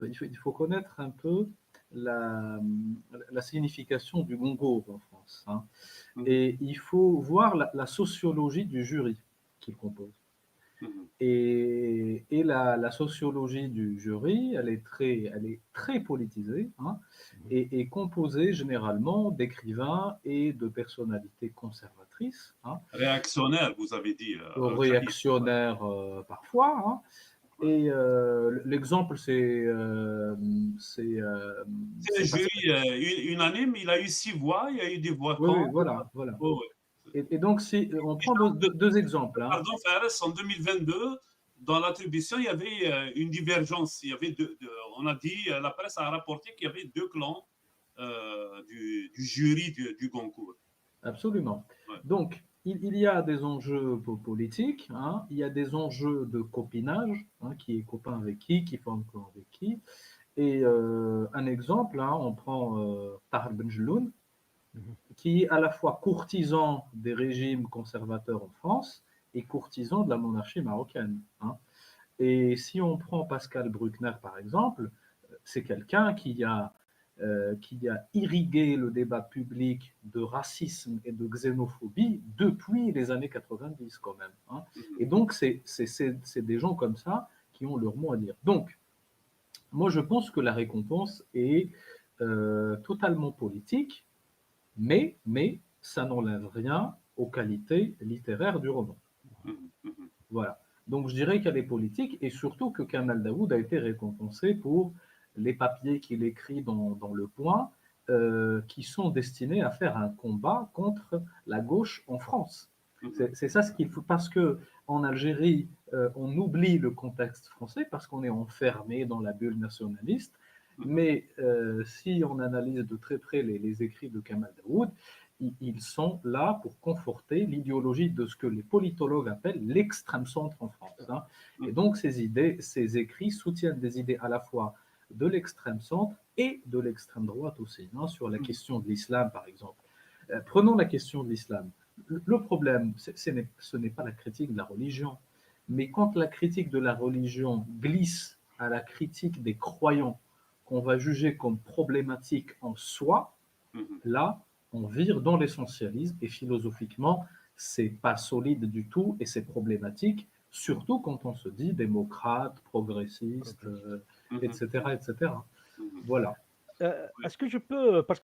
Il faut connaître un peu la, la signification du gongo en France, hein. Mhm, Et il faut voir la sociologie du jury qu'il compose. mhm, Et la sociologie du jury, elle est très politisée, hein, et composée généralement d'écrivains et de personnalités conservatrices, hein, réactionnaire, vous avez dit, Al-Khaïd. Ouais, réactionnaires parfois, hein. ouais. Et l'exemple, C'est le c'est jury, Pascal. unanime, il a eu 6 voix, il y a eu des voix Oui, oui, contre. voilà, voilà. Oh, ouais. Et donc, si on prend Déjà, deux exemples, hein. pardon, Fares, en 2022, dans l'attribution, il y avait une divergence. Il y avait on a dit, la presse a rapporté qu'il y avait 2 clans du jury du concours. Absolument. Ouais. Donc, il y a des enjeux politiques, hein, il y a des enjeux de copinage, hein, qui est copain avec qui forme quoi avec qui. Et un exemple, hein, on prend Tahar Benjeloun, qui est à la fois courtisan des régimes conservateurs en France et courtisan de la monarchie marocaine, hein. Et si on prend Pascal Bruckner, par exemple, c'est quelqu'un qui a irrigué le débat public de racisme et de xénophobie depuis les années 90 quand même, hein. Mhm. Et donc, c'est des gens comme ça qui ont leur mot à dire. Donc, moi, je pense que la récompense est totalement politique, mais ça n'enlève rien aux qualités littéraires du roman. Mhm. Mhm. Voilà. Donc je dirais qu'elle est politique et surtout que Kamal Daoud a été récompensé pour les papiers qu'il écrit dans Le Point, qui sont destinés à faire un combat contre la gauche en France. Mhm. C'est ça ce qu'il faut, parce que en Algérie, on oublie le contexte français parce qu'on est enfermé dans la bulle nationaliste. Mhm. Mais si on analyse de très près les écrits de Kamal Daoud, ils sont là pour conforter l'idéologie de ce que les politologues appellent l'extrême centre en France, hein. Et Mhm. donc ces idées, ces écrits soutiennent des idées à la fois de l'extrême centre et de l'extrême droite aussi, hein, sur la Mhm. question de l'islam par exemple. Prenons la question de l'islam. Le problème, ce n'est pas la critique de la religion, mais quand la critique de la religion glisse à la critique des croyants qu'on va juger comme problématiques en soi, Mhm. là, on vire dans l'essentialisme et philosophiquement, c'est pas solide du tout et c'est problématique, surtout quand on se dit démocrate, progressiste, Mhm. etc., etc. Mhm. Voilà. Oui. Est-ce que je peux, parce